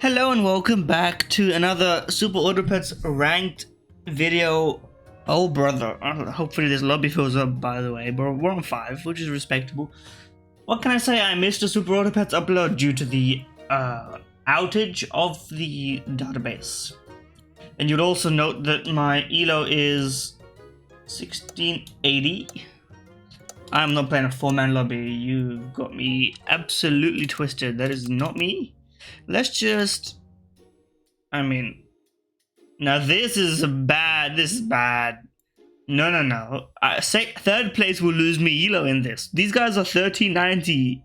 Hello and welcome back to another Super Auto Pets ranked video. Oh brother, hopefully this lobby fills up, by the way, but we're on 5, which is respectable. What can I say? I missed a Super Auto Pets upload due to the outage of the database. And you'd also note that my elo is 1680. I'm not playing a 4-man lobby. You've got me absolutely twisted. That is not me. Let's just... now this is bad. This is bad. No. I say third place will lose me elo in this. These guys are 1390.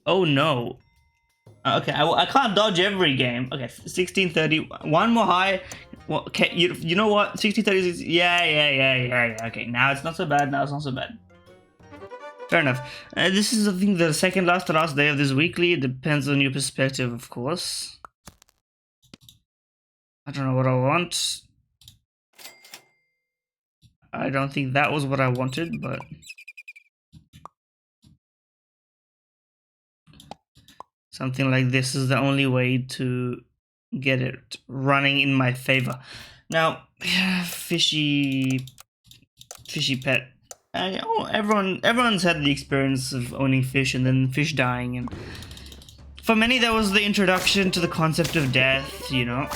Oh no. Okay, I can't dodge every game. Okay, 1630. One more high. Well, okay, you know what? 1636. Yeah. Okay, now it's not so bad. Fair enough. This is, I think, the second last to last day of this weekly. It depends on your perspective, of course. I don't know what I want. I don't think that was what I wanted, but... something like this is the only way to get it running in my favor. Now, fishy pet. Everyone's had the experience of owning fish and then fish dying, and for many that was the introduction to the concept of death, you know,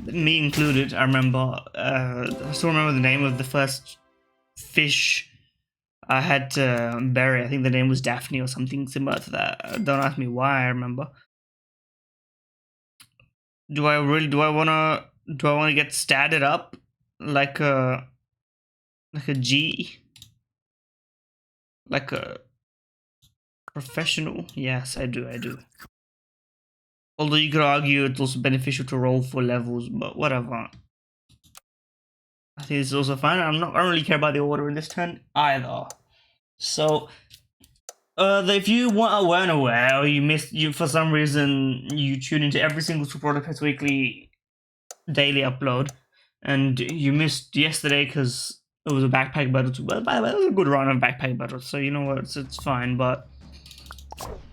me included. I remember, I still remember the name of the first fish I had to bury. I think the name was Daphne or something similar to that. Don't ask me why I remember. Do I wanna get statted up like a G? Like a professional? Yes, I do. Although you could argue it's also beneficial to roll for levels, but whatever. I think this is also fine. I don't really care about the order in this turn either. So, if you weren't aware, or you for some reason you tune into every single Super Auto Pets Weekly daily upload, and you missed yesterday because it was a backpack battle. Well, by the way, it was a good run of backpack battles, so you know what, it's fine. But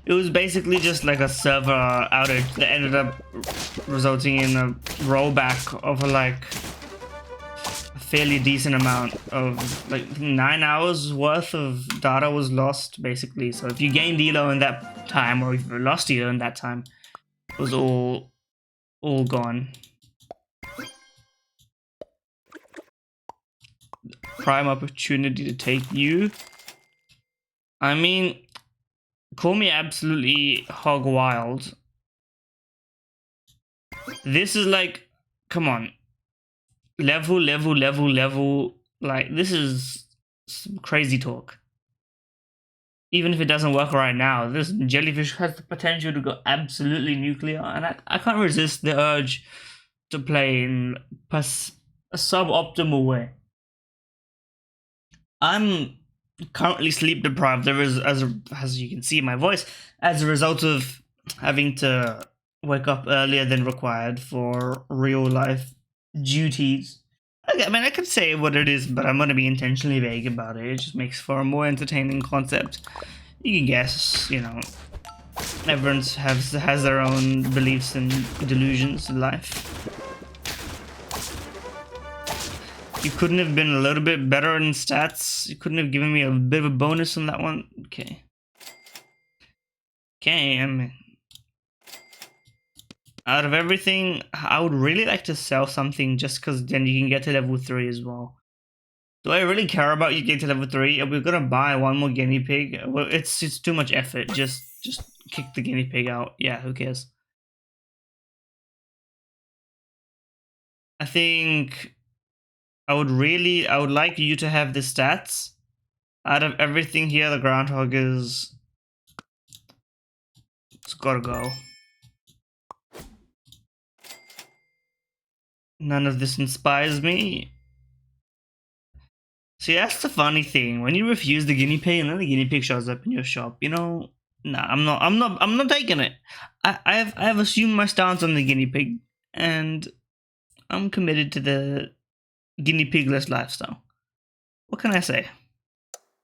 it was basically just like a server outage that ended up resulting in a rollback of like a fairly decent amount of like 9 hours worth of data was lost, basically. So if you gained elo in that time, or if you lost elo in that time, it was all gone. Prime opportunity to take you. I mean, call me absolutely hog wild. This is like, come on, level. Like, this is some crazy talk. Even if it doesn't work right now, this jellyfish has the potential to go absolutely nuclear, and I can't resist the urge to play in a suboptimal way. I'm currently sleep deprived. There is, as you can see in my voice, as a result of having to wake up earlier than required for real life duties. Okay, I mean, I could say what it is, but I'm gonna be intentionally vague about it. It just makes for a more entertaining concept. You can guess, you know. Everyone has their own beliefs and delusions in life. You couldn't have been a little bit better in stats? You couldn't have given me a bit of a bonus on that one? Okay. I mean, out of everything, I would really like to sell something just because then you can get to level 3 as well. Do I really care about you getting to level 3? Are we gonna buy one more guinea pig? Well, it's too much effort. Just kick the guinea pig out. Yeah, who cares? I think... I would like you to have the stats. Out of everything here, the groundhog is... it's gotta go. None of this inspires me. See, that's the funny thing. When you refuse the guinea pig and then the guinea pig shows up in your shop, you know, nah, I'm not taking it. I've assumed my stance on the guinea pig, and I'm committed to the guinea pigless lifestyle. What can I say?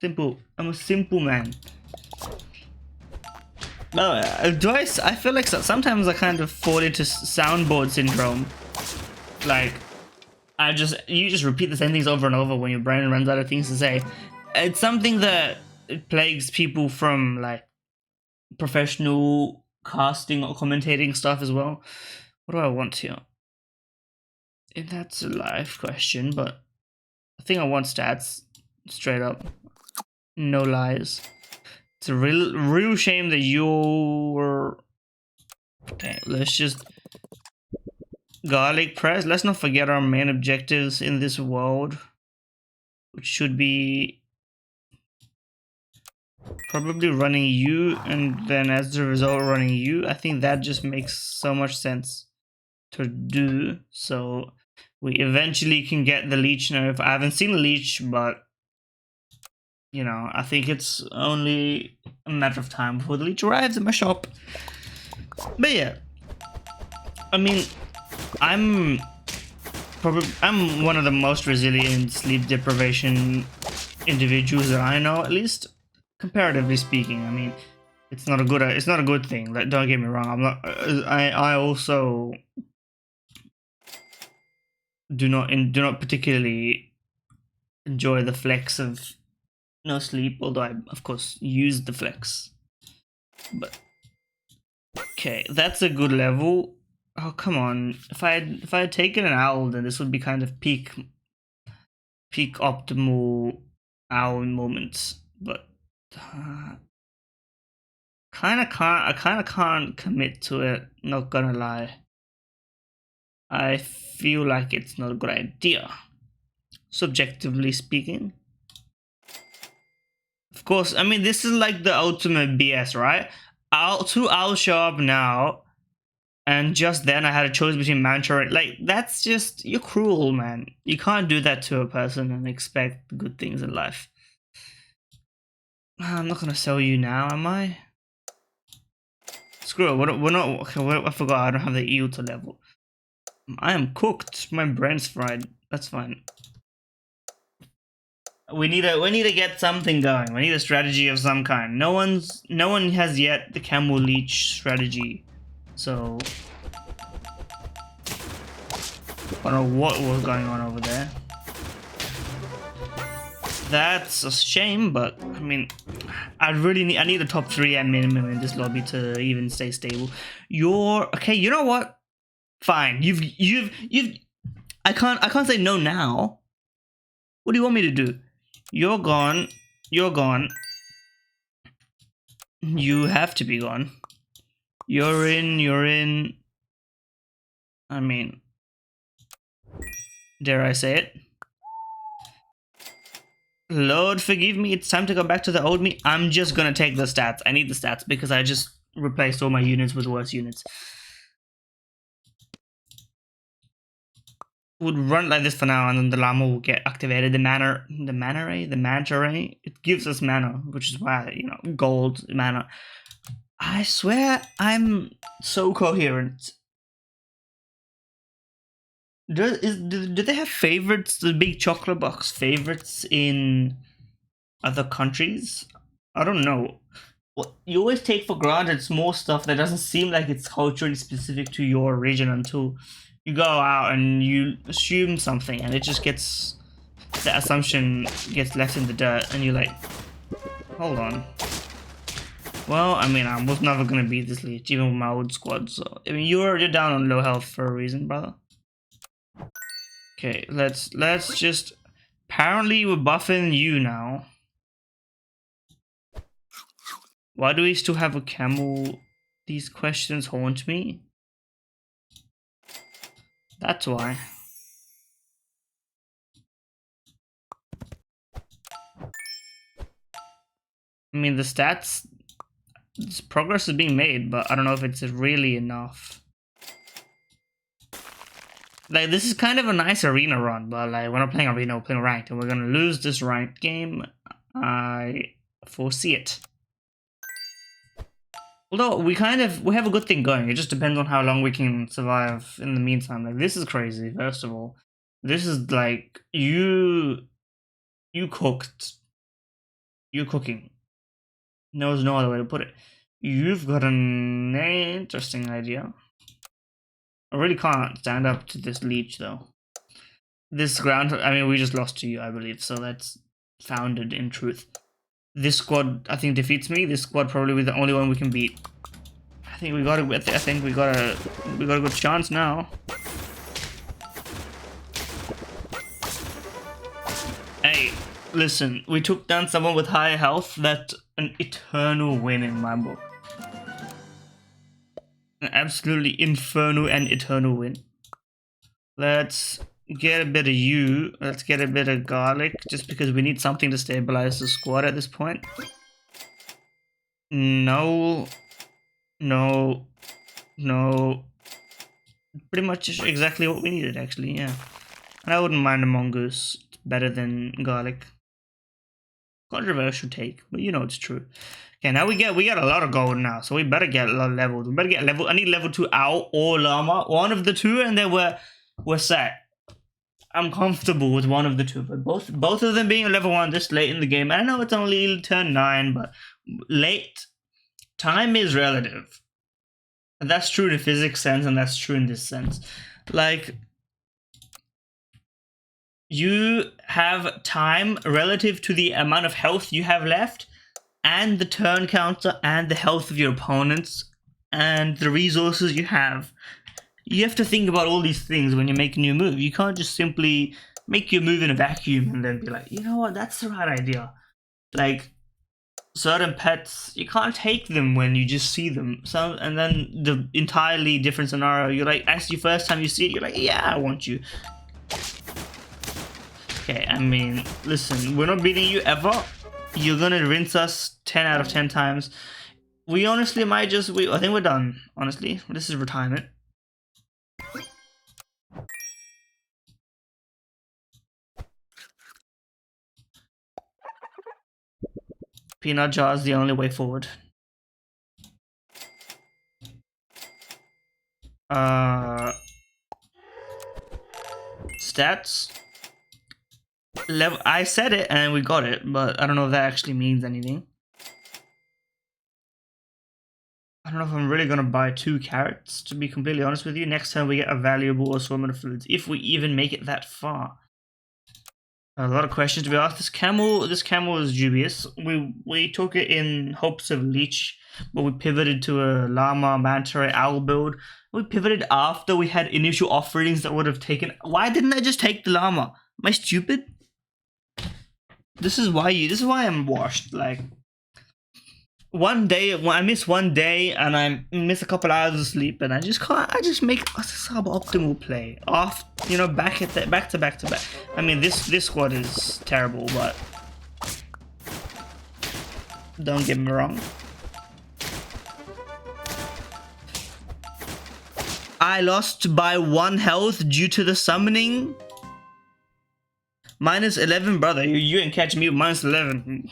Simple. I'm a simple man. I feel like sometimes I kind of fall into soundboard syndrome. Like, you just repeat the same things over and over when your brain runs out of things to say. It's something that it plagues people from like professional casting or commentating stuff as well. What do I want here? If that's a live question, but I think I want stats straight up. No lies. It's a real shame that you're... Okay, let's just... Garlic press. Let's not forget our main objectives in this world, which should be probably running you, and then as a result running you. I think that just makes so much sense to do, so we eventually can get the leech nerf. I haven't seen a leech, but you know, I think it's only a matter of time before the leech arrives in my shop. But yeah, I mean, I'm one of the most resilient sleep deprivation individuals that I know, at least comparatively speaking. I mean, it's not a good thing. Like, don't get me wrong. I'm not. I also do not particularly enjoy the flex of no sleep, although I of course use the flex. But okay, that's a good level. Oh come on! If I had taken an owl, then this would be kind of peak optimal owl moments. But I kind of can't commit to it. Not gonna lie. I feel like it's not a good idea, subjectively speaking. Of course, I mean, this is like the ultimate BS, right? Two owls show up now, and just then I had a choice between Mantra and... Like, that's just... You're cruel, man. You can't do that to a person and expect good things in life. I'm not gonna sell you now, am I? Screw it, we're not... Okay, I forgot I don't have the eel to level. I am cooked. My brain's fried. That's fine. We need to get something going. We need a strategy of some kind. No one has yet the camel leech strategy. So I don't know what was going on over there. That's a shame, but I mean, I need a top 3 at minimum in this lobby to even stay stable. Okay, you know what? Fine. I can't say no now. What do you want me to do? You're gone. You're gone. You have to be gone. You're in. I mean, dare I say it? Lord forgive me, it's time to go back to the old me. I'm just gonna take the stats. I need the stats because I just replaced all my units with worse units. Would run like this for now, and then the llama will get activated. The manta ray, it gives us mana, which is why, you know, gold mana. I swear I'm so coherent. Do they have favorites, the big chocolate box favorites in other countries? I don't know. Well, you always take for granted small stuff that doesn't seem like it's culturally specific to your region until you go out and you assume something, and it just gets... that assumption gets left in the dirt, and you're like, hold on. Well, I mean, I was never gonna beat this leech, even with my old squad, so... I mean, you're down on low health for a reason, brother. Okay, let's just... Apparently we're buffing you now. Why do we still have a camel? These questions haunt me. That's why. I mean, the stats... progress is being made, but I don't know if it's really enough. Like, this is kind of a nice arena run, but like, we're not playing arena, we're playing ranked, and we're gonna lose this ranked game. I foresee it. Although we have a good thing going. It just depends on how long we can survive in the meantime. Like, this is crazy. First of all, this is like you cooked. You're cooking. There's no other way to put it. You've got an interesting idea. I really can't stand up to this leech though. This ground, I mean, we just lost to you, I believe, so that's founded in truth. This squad, I think, defeats me. This squad probably be the only one we can beat. I think we got it. I think we got a good chance now. Hey, listen, we took down someone with higher health. That's an eternal win in my book. An absolutely infernal and eternal win. Let's get a bit of you. Let's get a bit of garlic, just because we need something to stabilize the squad at this point. No. No. No. Pretty much exactly what we needed, actually, yeah. And I wouldn't mind a mongoose. It's better than garlic. Controversial take, but you know it's true. Okay, now we got a lot of gold now, so we better get a lot of levels. We better get level. I need level 2 owl or llama, one of the two, and then we're set. I'm comfortable with one of the two, but both of them being level 1 this late in the game. I know it's only turn 9, but late time is relative. And that's true in a physics sense, and that's true in this sense. Like, you have time relative to the amount of health you have left, and the turn counter, and the health of your opponents, and the resources you have. You have to think about all these things when you make a new move. You can't just simply make your move in a vacuum and then be like, you know what, that's the right idea. Like, certain pets, you can't take them when you just see them. And then the entirely different scenario, you're like, as the first time you see it, you're like, yeah, I want you. Okay, I mean, listen, we're not beating you ever. You're gonna rinse us 10 out of 10 times. We honestly might just, I think we're done, honestly. This is retirement. Peanut jar is the only way forward. Stats. Level. I said it and we got it, but I don't know if that actually means anything. I don't know if I'm really gonna buy 2 carrots, to be completely honest with you. Next time we get a valuable assortment of foods, if we even make it that far. A lot of questions to be asked. This camel is dubious. We took it in hopes of leech, but we pivoted to a llama, manta ray, owl build. We pivoted after we had initial offerings that would have taken. Why didn't I just take the llama? Am I stupid? This is why I'm washed. Like, one day, when I miss one day and I miss a couple hours of sleep, and I just can't. I just make a suboptimal play off. You know, back to back. I mean, this squad is terrible, but don't get me wrong. I lost by 1 health due to the summoning. Minus 11, brother. You ain't catching me with minus 11.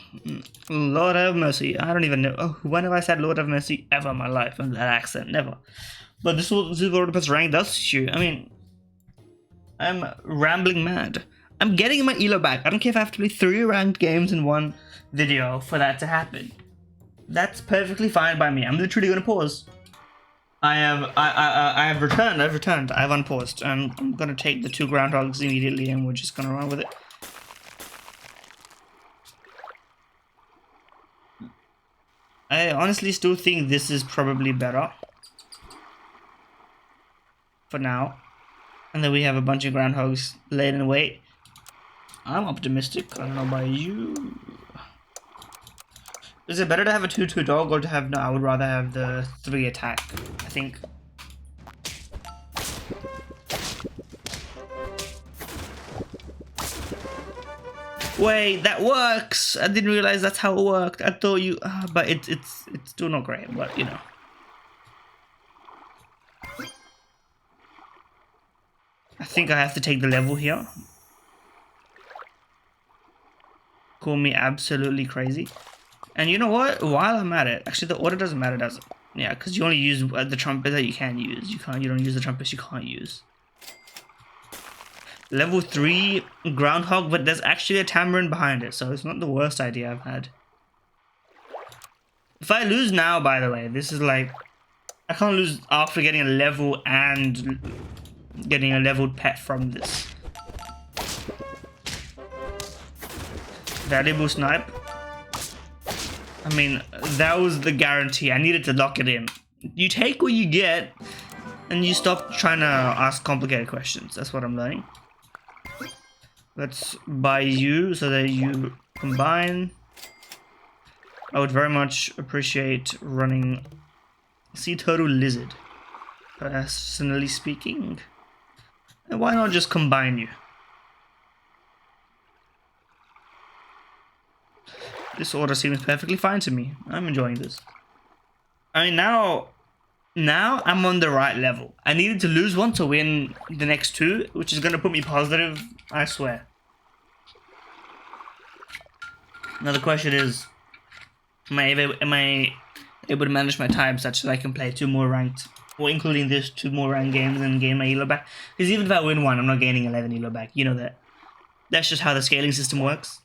Lord have mercy. I don't even know. Oh, when have I said Lord have mercy ever in my life in that accent? Never. But this is what the rank does to you. I mean, I'm rambling mad. I'm getting my elo back. I don't care if I have to play 3 ranked games in one video for that to happen. That's perfectly fine by me. I'm literally gonna pause. I have returned. I've unpaused, and I'm gonna take the 2 groundhogs immediately, and we're just gonna run with it. I honestly still think this is probably better for now, and then we have a bunch of groundhogs laid in wait. I'm optimistic. I don't know about you. Is it better to have a 2/2 dog or to have... No, I would rather have the 3 attack, I think. Wait, that works! I didn't realize that's how it worked. I thought you... but it's still not great, but you know. I think I have to take the level here. Call me absolutely crazy. And you know what? While I'm at it, actually the order doesn't matter, does it? Yeah, because you only use the trumpet that you can use. You don't use the trumpets you can't use. Level 3 groundhog, but there's actually a tamarind behind it, so it's not the worst idea I've had. If I lose now, by the way, this is like... I can't lose after getting a level and getting a leveled pet from this. Valuable snipe. I mean, that was the guarantee. I needed to lock it in. You take what you get, and you stop trying to ask complicated questions. That's what I'm learning. Let's buy you so that you combine. I would very much appreciate running Sea Turtle Lizard, personally speaking. And why not just combine you? This order seems perfectly fine to me. I'm enjoying this. I mean, now I'm on the right level. I needed to lose one to win the next two, which is going to put me positive, I swear. Now the question is, am I able to manage my time such that I can play 2 more ranked, or including this 2 more ranked games and gain my elo back? Because even if I win one, I'm not gaining 11 elo back. You know that. That's just how the scaling system works.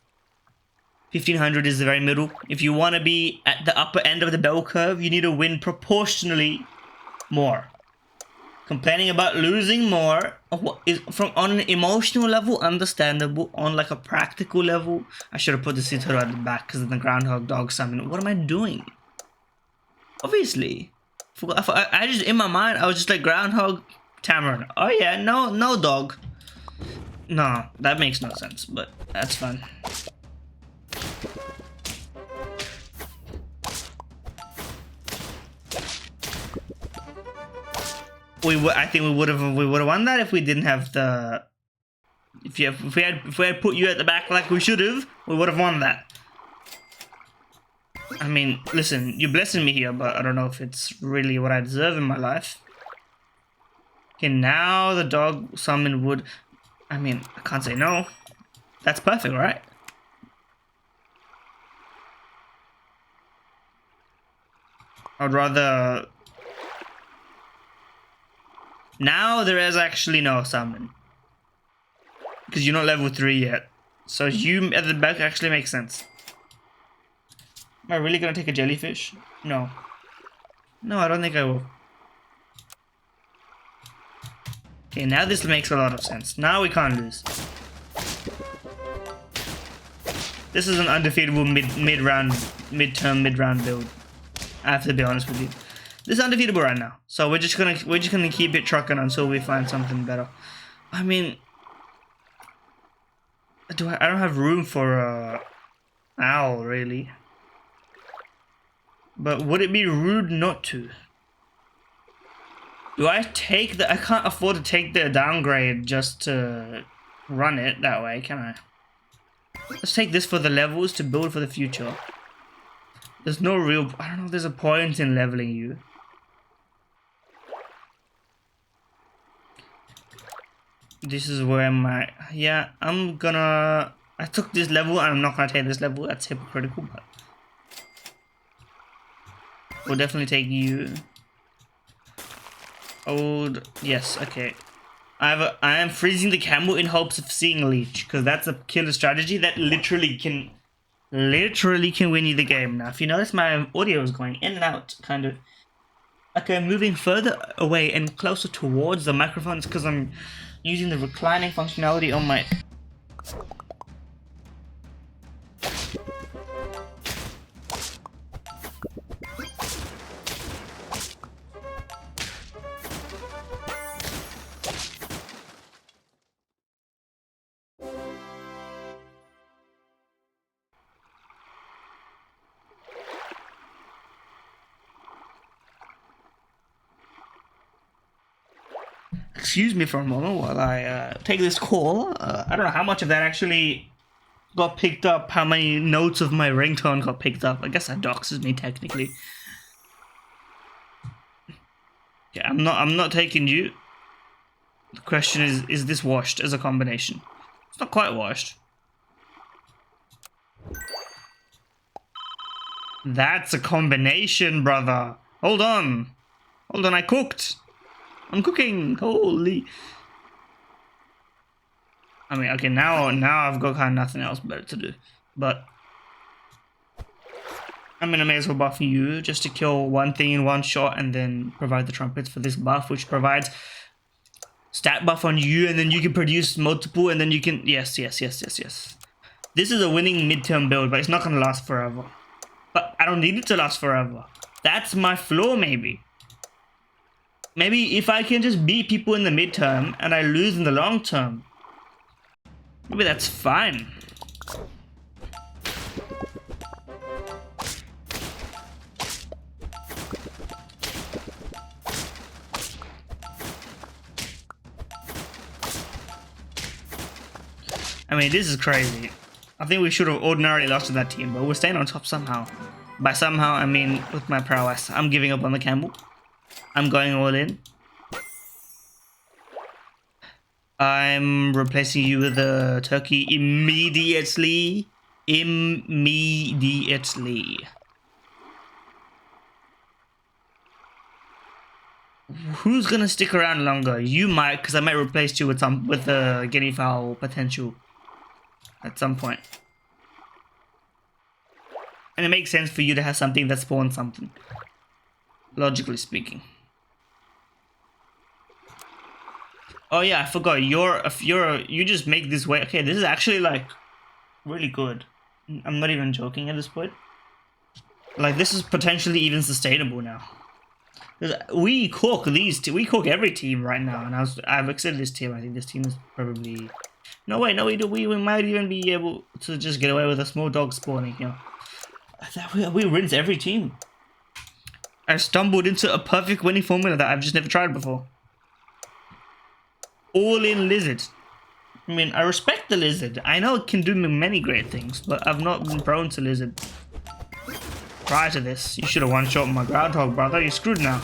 1500 is the very middle. If you want to be at the upper end of the bell curve, you need to win proportionally more. Complaining about losing more is from on an emotional level understandable. On like a practical level, I should have put the Citadel at the back because of the Groundhog Dog summon. What am I doing? Obviously, I just in my mind I was just like Groundhog Tamarin. Oh yeah, no dog. No, that makes no sense, but that's fine. I think we would have won that if we didn't have the. If we had put you at the back like we should have, we would have won that. I mean, listen, you're blessing me here, but I don't know if it's really what I deserve in my life. Okay, now the dog summon would. I mean, I can't say no. That's perfect, right? I'd rather. Now there is actually no summon. Because you're not level 3 yet. So you at the back actually makes sense. Am I really gonna take a jellyfish? No. No, I don't think I will. Okay, now this makes a lot of sense. Now we can't lose. This is an undefeatable mid-round build. I have to be honest with you. This is undefeatable right now. So we're just gonna keep it trucking until we find something better. I mean, I don't have room for a owl really. But would it be rude not to? Do I take the? I can't afford to take the downgrade just to run it that way, can I? Let's take this for the levels to build for the future. There's no real. I don't know if there's a point in leveling you. This is where my. Yeah, I'm gonna. I took this level and I'm not gonna take this level. That's hypocritical, but. We'll definitely take you. Old. Yes, okay. I am freezing the camel in hopes of seeing leech, because that's a killer strategy that literally can win you the game. Now, if you notice, my audio is going in and out, kind of. Okay, I'm moving further away and closer towards the microphones because I'm using the reclining functionality on my. Excuse me for a moment while I take this call. I don't know how much of that actually got picked up, how many notes of my ringtone got picked up. I guess that doxes me technically. Yeah, I'm not taking you. The question is this washed as a combination? It's not quite washed. That's a combination, brother. Hold on. Hold on, I cooked. I'm cooking. Holy. I mean, okay, now I've got kind of nothing else better to do. But I mean, I may as well buff you just to kill one thing in one shot and then provide the trumpets for this buff, which provides stat buff on you, and then you can produce multiple, and then you can... Yes. This is a winning midterm build, but it's not going to last forever. But I don't need it to last forever. That's my flaw, maybe. Maybe if I can just beat people in the midterm and I lose in the long term, maybe that's fine. I mean, this is crazy. I think we should have ordinarily lost to that team, but we're staying on top somehow. By somehow, I mean with my prowess. I'm giving up on the camel. I'm going all in. I'm replacing you with a turkey immediately. Immediately. Who's gonna stick around longer? You might, because I might replace you with a guinea fowl potential at some point. And it makes sense for you to have something that spawns something, logically speaking. Oh yeah, I forgot. You just make this way. Okay, this is actually like really good. I'm not even joking at this point. Like, this is potentially even sustainable now. We cook we cook every team right now, and I've extended this team. I think this team is probably... No wait, no, we might even be able to just get away with a small dog spawning here. We rinse every team. I stumbled into a perfect winning formula that I've just never tried before. All in lizard. I mean, I respect the lizard. I know it can do many great things, but I've not been prone to lizard. Prior to this, you should have one-shot my groundhog, brother. You're screwed now.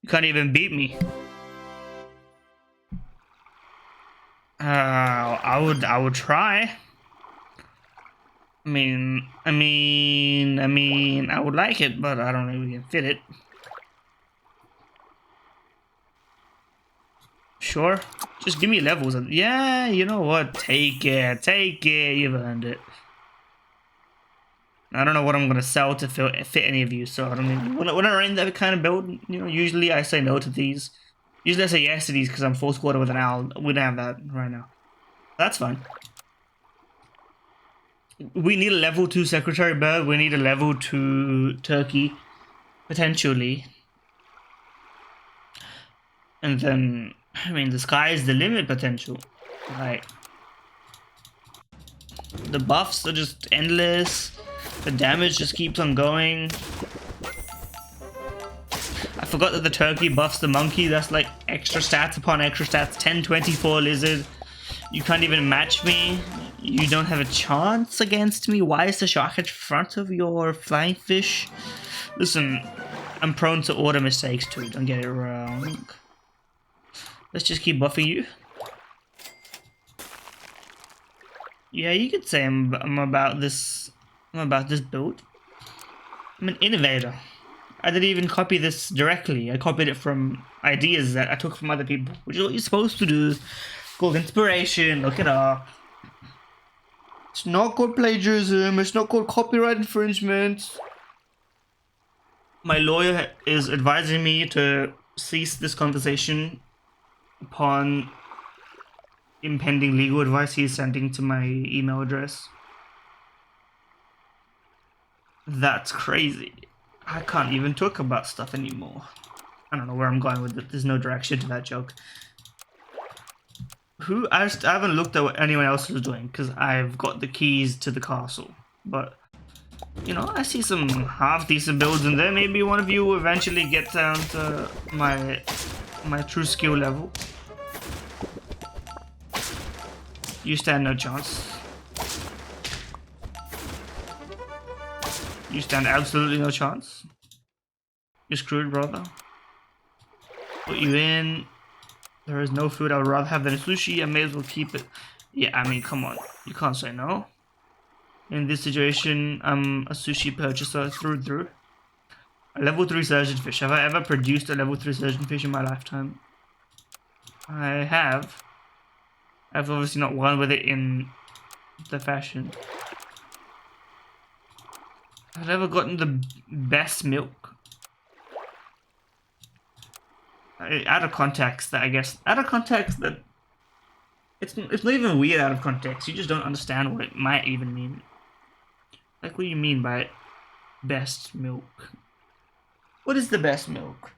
You can't even beat me. I would try. I mean, I would like it, but I don't think we can fit it. Sure, just give me levels. Yeah, you know what? Take it. You've earned it. I don't know what I'm gonna sell to fit any of you, so I don't even. When I run that kind of build, you know, usually I say no to these. Usually I say yes to these because I'm full squatter with an owl. We don't have that right now. That's fine. We need a level 2 secretary bird. We need a level 2 turkey, potentially. And then, I mean, the sky is the limit potential. Like, the buffs are just endless. The damage just keeps on going. I forgot that the turkey buffs the monkey. That's like extra stats upon extra stats. 1024 lizard. You can't even match me. You don't have a chance against me. Why is the shark in front of your flying fish? Listen, I'm prone to order mistakes too. Don't get it wrong. Let's just keep buffing you. Yeah, you could say I'm about this. I'm about this build. I'm an innovator. I didn't even copy this directly. I copied it from ideas that I took from other people, which is what you're supposed to do. It's called inspiration. Look it up. It's not called plagiarism. It's not called copyright infringement. My lawyer is advising me to cease this conversation upon impending legal advice he is sending to my email address. That's crazy. I can't even talk about stuff anymore. I don't know where I'm going with it. There's no direction to that joke. I haven't looked at what anyone else is doing because I've got the keys to the castle. But, you know, I see some half-decent builds in there. Maybe one of you will eventually get down to my true skill level. You stand no chance. You stand absolutely no chance. You're screwed, brother. Put you in. There is no food I would rather have than sushi. I may as well keep it. Yeah, I mean, come on. You can't say no. In this situation, I'm a sushi purchaser through and through. A level 3 surgeon fish. Have I ever produced a level 3 surgeon fish in my lifetime? I have. I've obviously not won with it in the fashion. I've never gotten the best milk. Out of context, I guess. Out of context, that it's not even weird out of context. You just don't understand what it might even mean. Like, what do you mean by best milk? What is the best milk?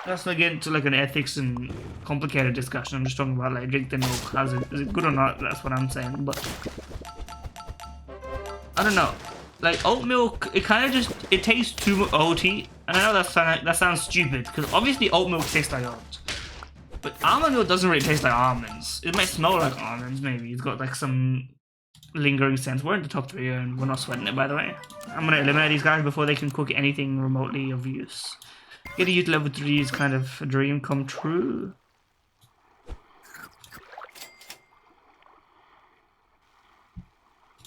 Let's not get into like an ethics and complicated discussion. I'm just talking about like drink the milk. Is it good or not? That's what I'm saying. But I don't know. Like oat milk, it kind of just tastes too oaty, and I know that sounds stupid because obviously oat milk tastes like oats, but almond milk doesn't really taste like almonds. It might smell like almonds, maybe. It's got like some lingering sense. We're in the top 3 and we're not sweating it, by the way. I'm gonna eliminate these guys before they can cook anything remotely of use. Getting you to level 3 is kind of a dream come true.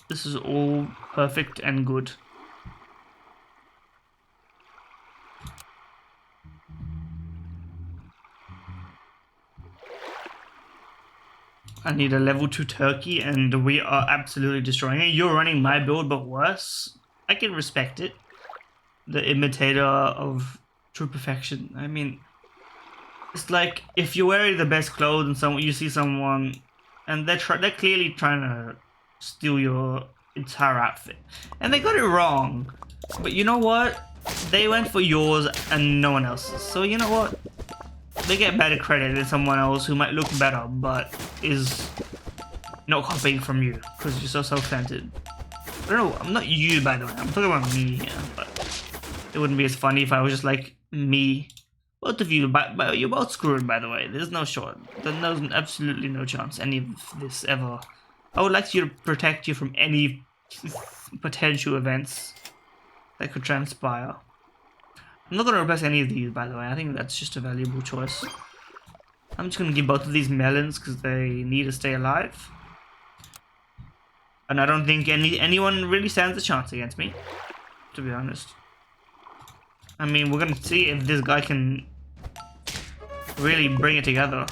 This is all perfect and good. I need a level 2 turkey and we are absolutely destroying it. You're running my build but worse. I can respect it. The imitator of true perfection. I mean, it's like if you're wearing the best clothes and you see someone and they're clearly trying to steal your entire outfit and they got it wrong, but you know what, they went for yours and no one else's, so you know what, they get better credit than someone else who might look better but is not copying from you because you're so self-centered. I don't know, I'm not you, by the way, I'm talking about me here, but it wouldn't be as funny if I was just like me. Both of you, but you're both screwed, by the way. There's no short. There's absolutely no chance any of this ever. I would like you to protect you from any potential events that could transpire. I'm not going to replace any of these, by the way. I think that's just a valuable choice. I'm just going to give both of these melons because they need to stay alive. And I don't think anyone really stands a chance against me, to be honest. I mean, we're going to see if this guy can really bring it together.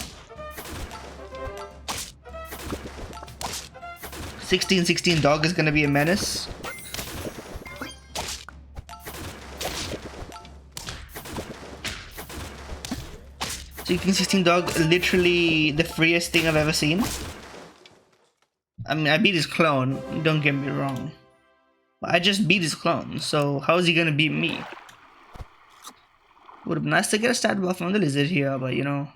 16-16 dog is going to be a menace. So 16 dog, literally the freest thing I've ever seen. I mean, I beat his clone, don't get me wrong. But I just beat his clone, so how is he going to beat me? Would have been nice to get a stat buff on the lizard here, but you know,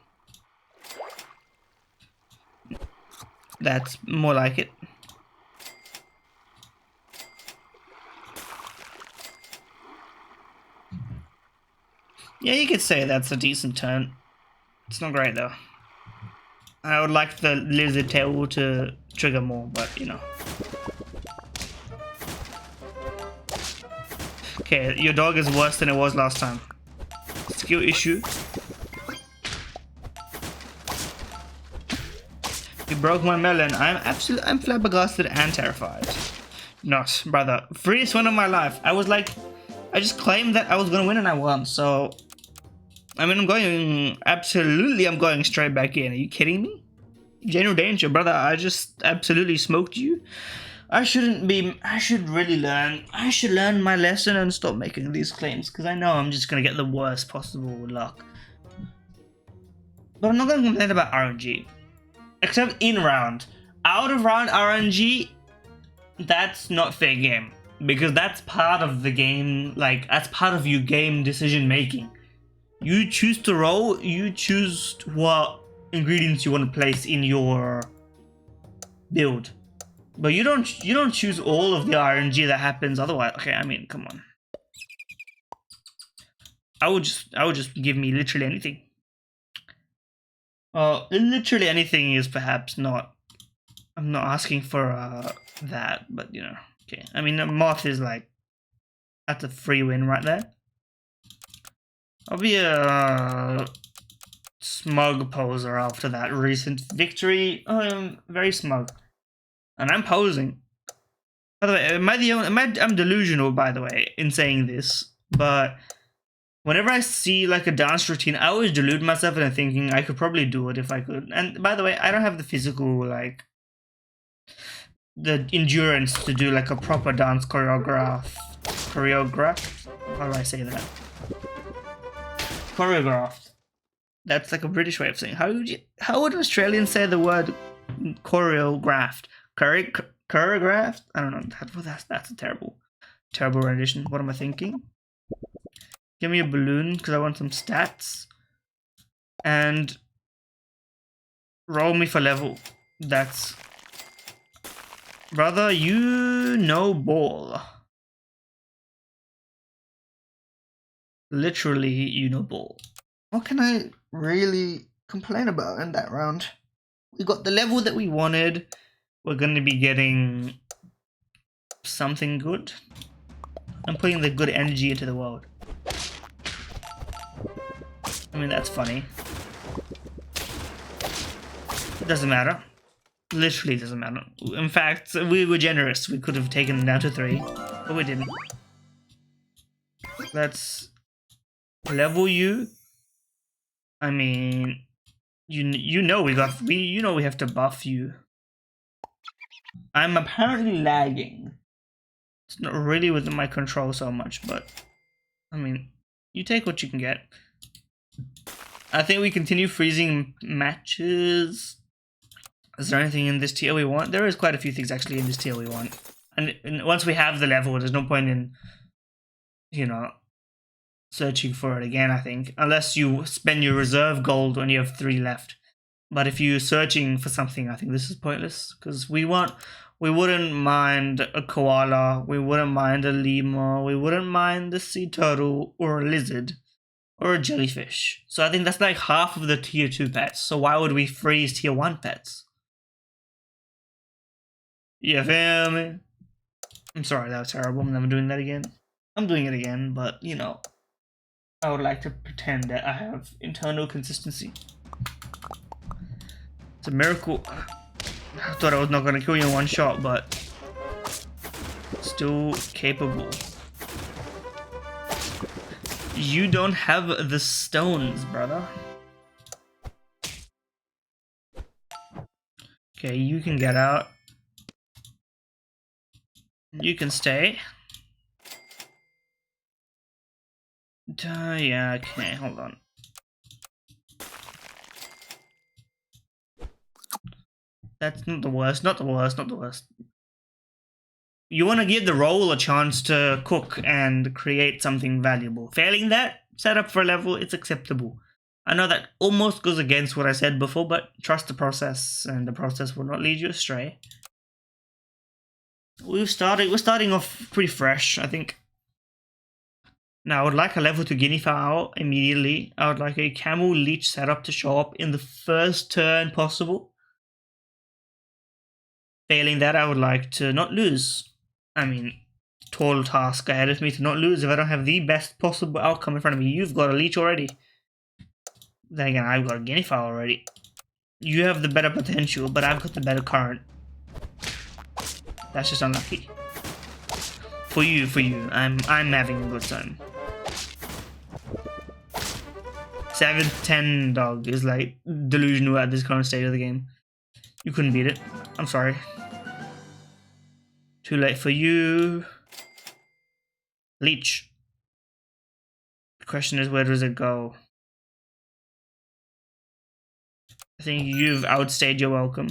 that's more like it. Yeah, you could say that's a decent turn. It's not great though. I would like the lizard tail to trigger more, but you know. Okay, your dog is worse than it was last time. Skill issue. You broke my melon. I'm flabbergasted and terrified. Not, brother. Freest win of my life. I just claimed that I was gonna win and I won, so I mean, I'm going straight back in. Are you kidding me? General danger, brother. I just absolutely smoked you. I should learn my lesson and stop making these claims, because I know I'm just going to get the worst possible luck. But I'm not going to complain about RNG. Except in round. Out of round RNG, that's not fair game. Because that's part of the game, like, that's part of your game decision making. You choose to roll, you choose what ingredients you want to place in your build. But you don't choose all of the RNG that happens otherwise. Okay, I mean, come on. I would just give me literally anything. Literally anything is perhaps not. I'm not asking for that, but you know. Okay, I mean, the moth is like, that's a free win right there. I'll be a smug poser after that recent victory. I'm very smug. And I'm posing. By the way, I'm delusional, by the way, in saying this, but Whenever I see like a dance routine, I always delude myself into thinking I could probably do it if I could. And by the way, I don't have the physical, like, the endurance to do like a proper dance choreograph. How do I say that? Choreographed. That's like a British way of saying. How would Australians say the word choreographed? Choreographed? I don't know. That's a terrible rendition. What am I thinking? Give me a balloon because I want some stats. And roll me for level. That's... Brother, you know ball. Literally, you know ball. What can I really complain about in that round? We got the level that we wanted. We're going to be getting something good. I'm putting the good energy into the world. I mean, that's funny. It doesn't matter. Literally doesn't matter. In fact, we were generous. We could have taken it down to 3, but we didn't. Let's level you. I mean, you know we have to buff you. I'm apparently lagging. It's not really within my control so much, but I mean, you take what you can get. I think we continue freezing matches. Is there anything in this tier we want? There is quite a few things actually in this tier we want. And once we have the level, there's no point in, you know, searching for it again, I think. Unless you spend your reserve gold when you have 3 left. But if you're searching for something, I think this is pointless. Because we wouldn't mind a koala, we wouldn't mind a lemur, we wouldn't mind a sea turtle or a lizard or a jellyfish. So I think that's like half of the tier 2 pets. So why would we freeze tier 1 pets? You feel me? I'm sorry, that was terrible. I'm never doing that again. I'm doing it again, but you know, I would like to pretend that I have internal consistency. It's a miracle. I thought I was not gonna kill you in one shot, but still capable. You don't have the stones, brother. Okay, you can get out. You can stay. Yeah, okay, hold on. That's not the worst, not the worst, not the worst. You want to give the role a chance to cook and create something valuable. Failing that, set up for a level, it's acceptable. I know that almost goes against what I said before, but trust the process, and the process will not lead you astray. We're starting off pretty fresh, I think. Now, I would like a level 2 guinea fowl immediately. I would like a camel leech setup to show up in the first turn possible. Failing that, I would like to not lose. I mean, tall task ahead of me to not lose if I don't have the best possible outcome in front of me. You've got a leech already. Then again, I've got a guinea fowl already. You have the better potential, but I've got the better current. That's just unlucky. For you. I'm having a good time. 7-10 dog is like delusional at this current state of the game. You couldn't beat it. I'm sorry. Too late for you. Leech. The question is, where does it go? I think you've outstayed your welcome.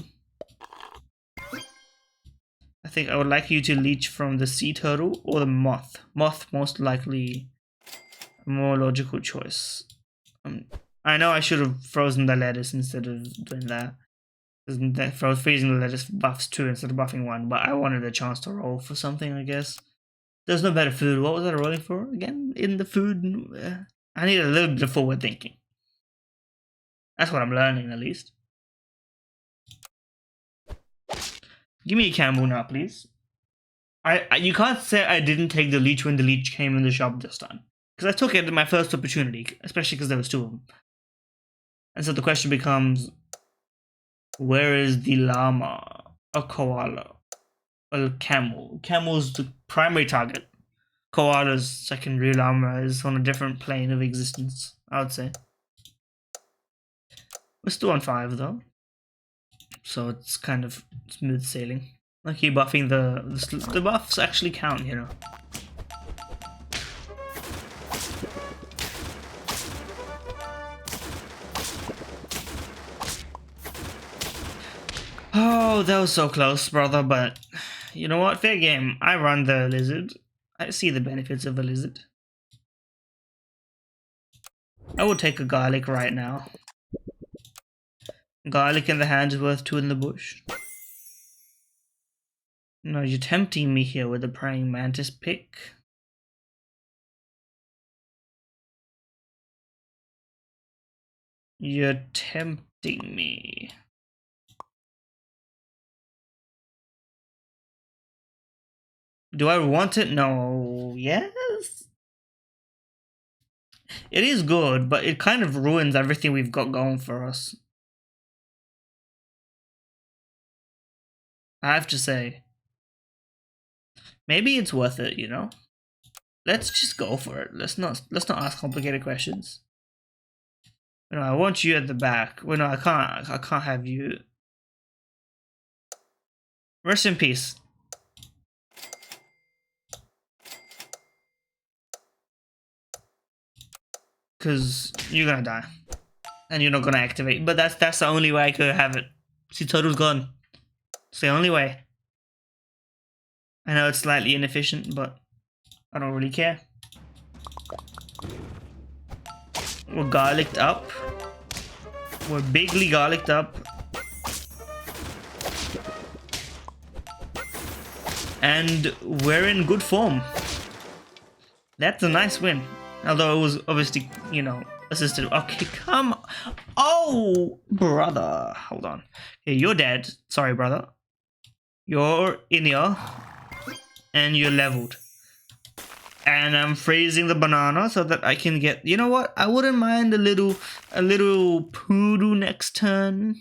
I think I would like you to leech from the sea turtle or the moth. Moth, most likely, a more logical choice. I know I should have frozen the lettuce instead of doing that. Freezing the lettuce buffs 2 instead of buffing 1, but I wanted a chance to roll for something, I guess. There's no better food. What was I rolling for again? In the food, I need a little bit of forward thinking. That's what I'm learning, at least. Give me a camel now, please. You can't say I didn't take the leech when the leech came in the shop this time. Because I took it at my first opportunity, especially because there was 2 of them. And so the question becomes, where is the llama, a koala, a camel? Camel's the primary target. Koala's second real armor is on a different plane of existence, I would say. We're still on 5 though, so it's kind of smooth sailing. I keep buffing the buffs actually count, you know. Oh, that was so close, brother, but you know what? Fair game. I run the lizard. I see the benefits of a lizard. I would take a garlic right now. Garlic in the hand is worth 2 in the bush. No, you're tempting me here with a praying mantis pick. You're tempting me. Do I want it? No. Yes? It is good, but it kind of ruins everything we've got going for us. I have to say. Maybe it's worth it, you know? Let's just go for it. Let's not ask complicated questions. You know, I want you at the back. Well, no, I can't have you. Rest in peace. Cause you're gonna die. And you're not gonna activate. But that's the only way I could have it. See, Total's gone. It's the only way. I know it's slightly inefficient, but I don't really care. We're garlicked up. We're bigly garlicked up. And we're in good form. That's a nice win. Although it was obviously, you know, assisted. Okay, come on. Oh, brother. Hold on. Okay, you're dead. Sorry, brother. You're in here. And you're leveled. And I'm freezing the banana so that I can get... You know what? I wouldn't mind a little poodoo next turn.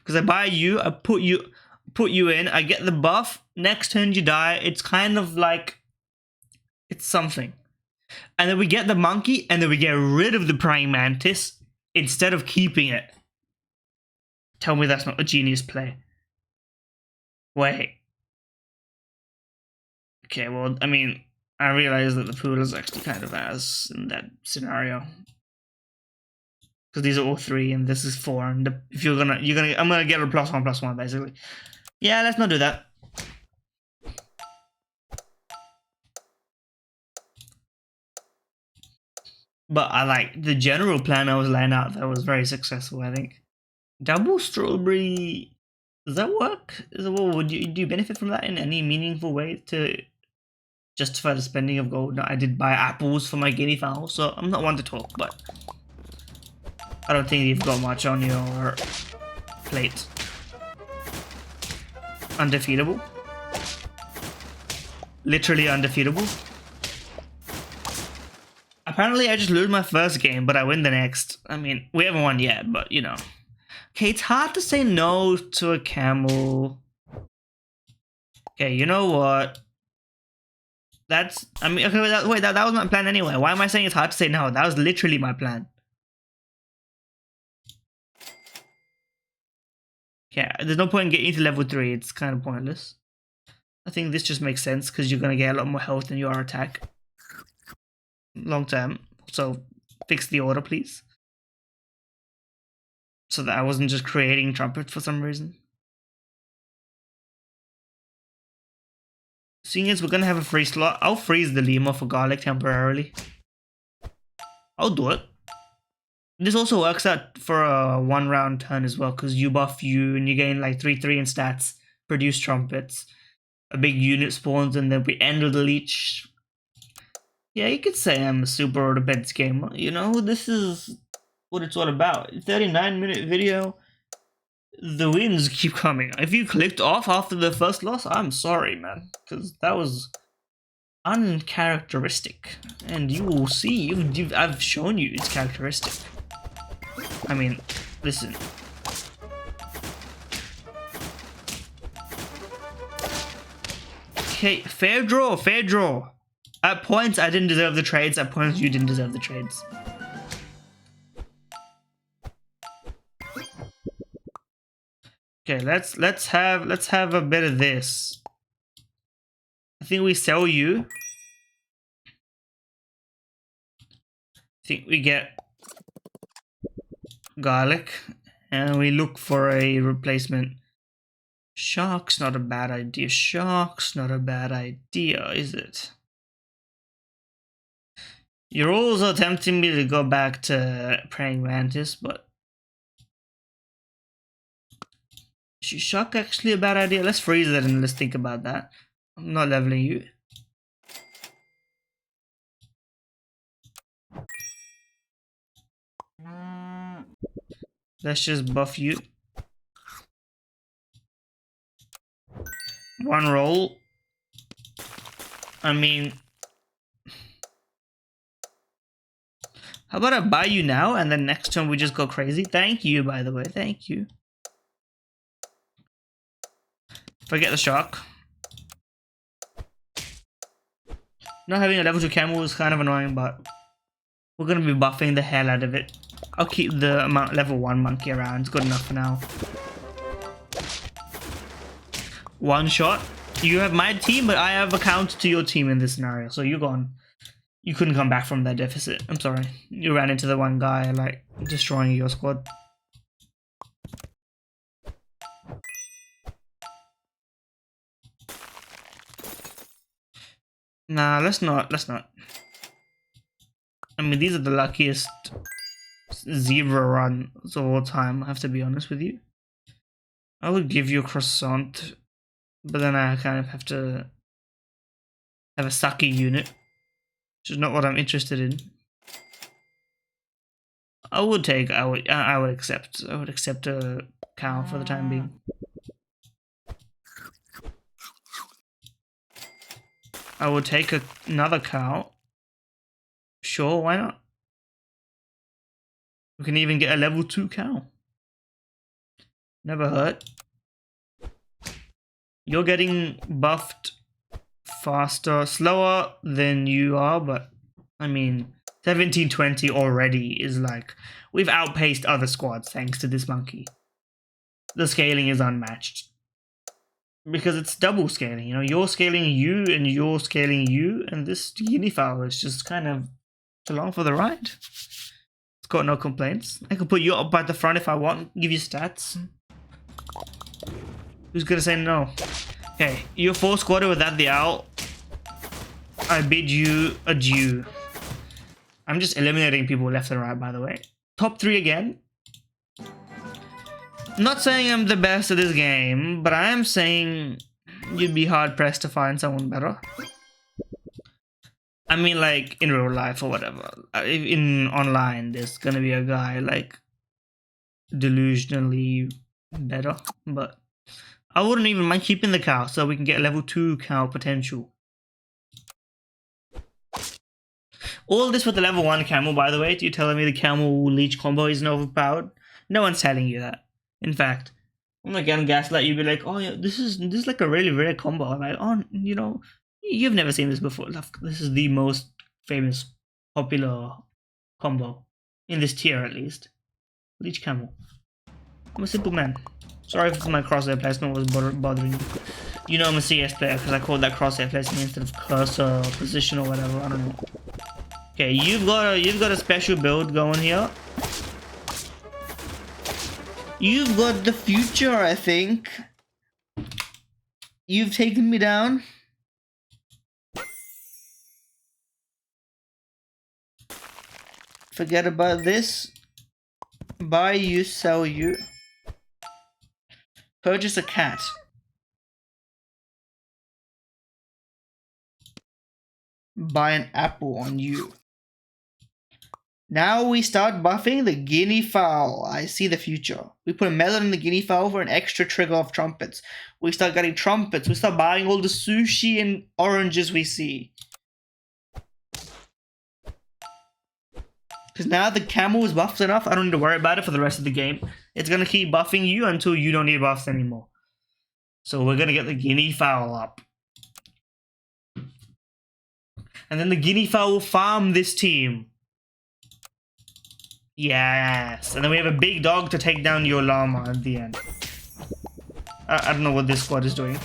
Because I buy you, I put you in, I get the buff. Next turn you die. It's kind of like... It's something. And then we get the monkey, and then we get rid of the praying mantis instead of keeping it. Tell me that's not a genius play. Wait. Okay, well, I mean, I realize that the poodle is actually kind of ass in that scenario. Because these are all 3, and this is 4, and if I'm gonna get a +1/+1, basically. Yeah, let's not do that. But I like the general plan I was laying out. That was very successful, I think. Double strawberry. Does that work? Do you benefit from that in any meaningful way to justify the spending of gold? No, I did buy apples for my guinea fowl, so I'm not one to talk, but I don't think you've got much on your plate. Undefeatable. Literally undefeatable. Apparently I just lose my first game, but I win the next. I mean, we haven't won yet, but you know. Okay, it's hard to say no to a camel. Okay, you know what? That's... I mean, okay, wait, that was my plan anyway. Why am I saying it's hard to say no? That was literally my plan. Yeah, there's no point in getting to level 3. It's kind of pointless. I think this just makes sense because you're going to get a lot more health than your attack. Long term. So fix the order, please. So that I wasn't just creating trumpet for some reason. Seeing as we're going to have a free slot, I'll freeze the lemur for garlic temporarily. I'll do it. This also works out for a 1-round turn as well, because you buff you and you gain like 3/3 in stats, produce trumpets, a big unit spawns, and then we end with the leech. Yeah, you could say I'm a super order-beds gamer. You know, this is what it's all about. 39-minute video. The wins keep coming. If you clicked off after the first loss, I'm sorry, man, because that was uncharacteristic. And you will see, I've shown you it's characteristic. I mean, listen. Okay, fair draw, fair draw. At points, I didn't deserve the trades. At points, you didn't deserve the trades. Okay, let's have a bit of this. I think we sell you. I think we get garlic, and we look for a replacement. Shark's not a bad idea. Shark's not a bad idea, is it? You're also tempting me to go back to praying mantis, but is shark actually a bad idea? Let's freeze it and let's think about that. I'm not leveling you. Let's just buff you. One roll. I mean, how about I buy you now and then next turn we just go crazy? Thank you, by the way. Thank you. Forget the shark. Not having a level 2 camel is kind of annoying, but we're going to be buffing the hell out of it. I'll keep the level 1 monkey around. It's good enough for now. One shot. You have my team, but I have a counter to your team in this scenario, so you're gone. You couldn't come back from that deficit. I'm sorry. You ran into the one guy, like, destroying your squad. Nah, let's not. I mean, these are the luckiest zebra runs of all time, I have to be honest with you. I would give you a croissant, but then I kind of have to have a sucky unit, which is not what I'm interested in. I would accept a cow for the time being. I would take another cow. Sure, why not? We can even get a level 2 cow. Never hurt. You're getting buffed faster, slower than you are, but I mean, 1720 already is like, we've outpaced other squads thanks to this monkey. The scaling is unmatched. Because it's double scaling, you know, you're scaling you and you're scaling you, and this unifowl is just kind of along for the ride. It's got no complaints. I can put you up at the front if I want, give you stats. Who's gonna say no? Okay, you're 4 squatter without the owl. I bid you adieu. I'm just eliminating people left and right, by the way. Top 3 again. I'm not saying I'm the best at this game, but I am saying you'd be hard pressed to find someone better. I mean, like, in real life or whatever. In online, there's gonna be a guy, like, delusionally better, but I wouldn't even mind keeping the cow so we can get level 2 cow potential. All this with the level 1 camel, by the way. You're telling me the camel leech combo isn't overpowered? No one's telling you that. In fact, I'm not gonna gaslight you, be like, oh yeah, this is like a really rare combo. I'm like, oh, you know, you've never seen this before. This is the most famous, popular combo in this tier, at least. Leech camel. I'm a simple man. Sorry if my crosshair placement was bothering you. You know I'm a CS player because I called that crosshair placement instead of cursor position or whatever. I don't know. Okay, you've got a special build going here. You've got the future, I think. You've taken me down. Forget about this. Buy you, sell you. Purchase a cat. Buy an apple on you. Now we start buffing the guinea fowl. I see the future. We put a melon in the guinea fowl for an extra trigger of trumpets. We start getting trumpets. We start buying all the sushi and oranges we see. Because now the camel is buffed enough, I don't need to worry about it for the rest of the game. It's going to keep buffing you until you don't need buffs anymore. So we're going to get the guinea fowl up. And then the guinea fowl will farm this team. Yes. And then we have a big dog to take down your llama at the end. I don't know what this squad is doing.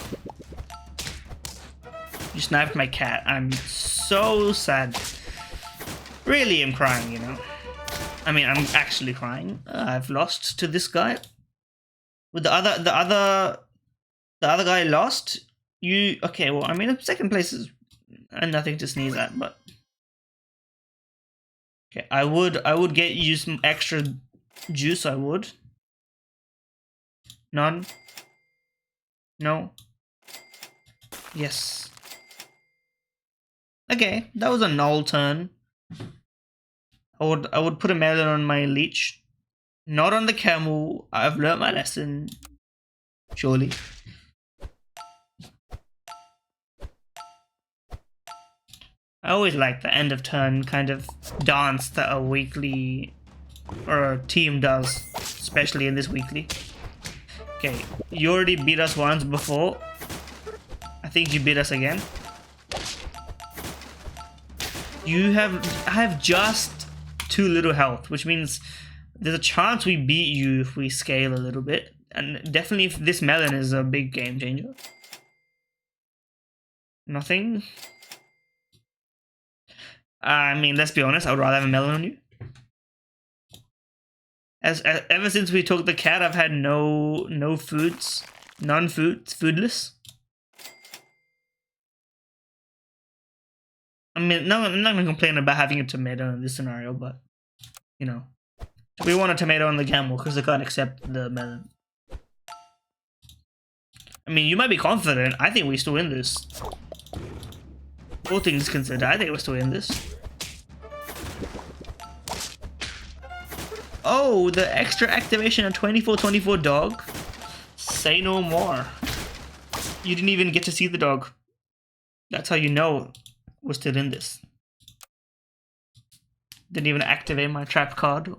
You sniped my cat. I'm so sad. Really am crying, you know. I mean, I'm actually crying. I've lost to this guy. With the other guy lost. You okay? Well, I mean, second place is nothing to sneeze at, but okay. I would get you some extra juice. I would. None. No. Yes. Okay, that was a null turn. I would put a melon on my leech, not on the camel. I've learnt my lesson. Surely. I always like the end of turn kind of dance that a weekly or a team does, especially in this weekly. Okay, you already beat us once before. I think you beat us again. I have just too little health, which means there's a chance we beat you if we scale a little bit. And definitely if this melon is a big game changer. Nothing. I mean, let's be honest, I would rather have a melon on you. Ever since we took the cat, I've had no foods, foodless. I mean, no, I'm not gonna complain about having a tomato in this scenario, but you know, we want a tomato on the camel because they can't accept the melon. I mean, you might be confident. I think we still win this. All things considered, I think we still win this. Oh, the extra activation of 24/24 dog. Say no more. You didn't even get to see the dog. That's how you know we're still in this. Didn't even activate my trap card.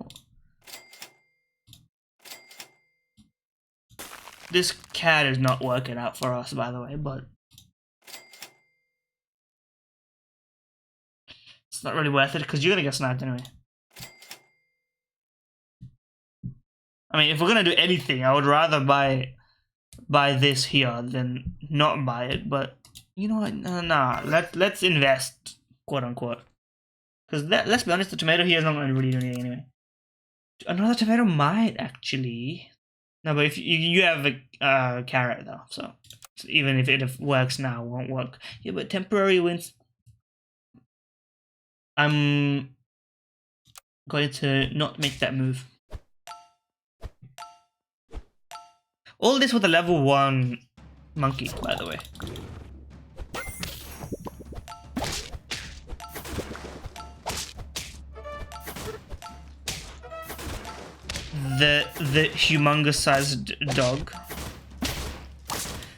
This cat is not working out for us, by the way, but it's not really worth it because you're gonna get sniped anyway. I mean, if we're gonna do anything, I would rather buy this here than not buy it. But you know what? Nah. Let's invest, quote unquote. Because let's be honest, the tomato here is not gonna really do anything anyway. Another tomato might actually. No, but if you have a carrot though, so even if it works now, it won't work. Yeah, but temporary wins. I'm going to not make that move. All this with a level 1 monkey, by the way. The humongous sized dog.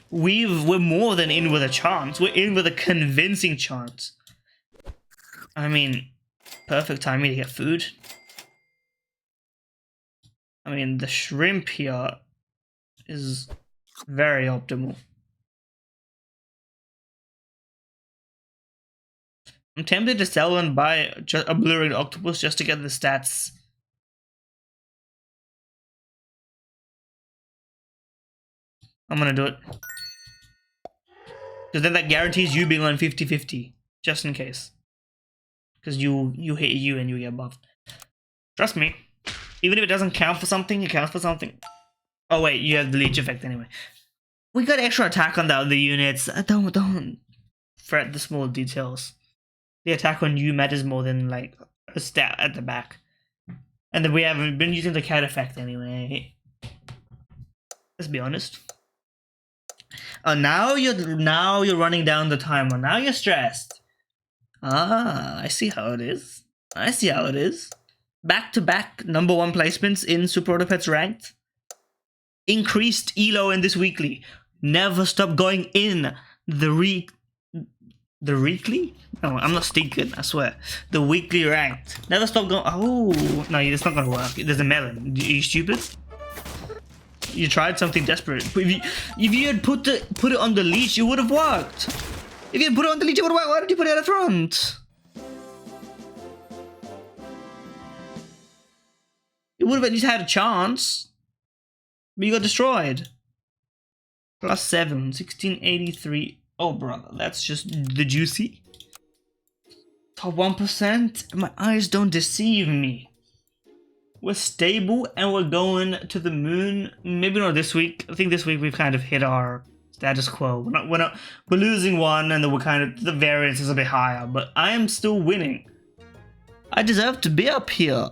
We're more than in with a chance. We're in with a convincing chance. I mean, perfect timing to get food. I mean, the shrimp here is very optimal. I'm tempted to sell and buy just a blue-ringed octopus just to get the stats. I'm gonna do it. Because then that guarantees you being on 50-50. Just in case. Because you hit you and you get buffed. Trust me. Even if it doesn't count for something, it counts for something. Oh wait, you have the leech effect anyway. We got extra attack on the other units. Don't fret the small details. The attack on you matters more than like a stat at the back. And then we haven't been using the cat effect anyway. Let's be honest. Oh, now you're running down the timer. Now you're stressed. Ah, I see how it is. I see how it is. Back-to-back #1 placements in Super Auto Pets Ranked. Increased elo in this weekly. Never stop going in the weekly? No, I'm not stinking, I swear. The weekly ranked. Never stop going. Oh, no, it's not gonna work. There's a melon. Are you stupid? You tried something desperate. If you had put it on the leash, it would have worked. If you put it on the lead, why did you put it at the front? You would have at least had a chance. But you got destroyed. +7, 1683. Oh, brother, that's just the juicy. Top 1%. My eyes don't deceive me. We're stable and we're going to the moon. Maybe not this week. I think this week we've kind of hit our status quo. We're losing one, and then we're kind of, the variance is a bit higher. But I am still winning. I deserve to be up here.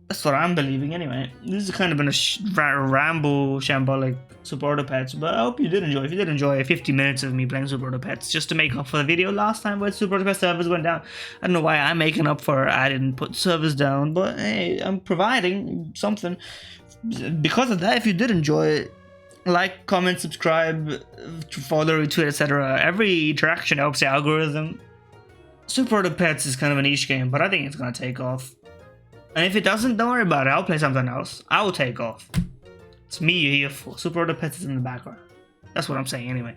That's what I'm believing anyway. This has kind of been a ramble, shambolic Super Auto Pets, but I hope you did enjoy. If you did enjoy 50 minutes of me playing Super Auto Pets, just to make up for the video last time where Super Auto Pets servers went down. I don't know why I'm making up for it. I didn't put servers down, but hey, I'm providing something. Because of that, if you did enjoy it, like, comment, subscribe, follow, retweet, etc. Every interaction helps the algorithm. Super Auto Pets is kind of a niche game, but I think it's gonna take off. And if it doesn't, don't worry about it. I'll play something else. I will take off. It's me you're here for. Super Auto Pets is in the background. That's what I'm saying anyway.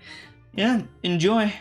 Yeah, enjoy.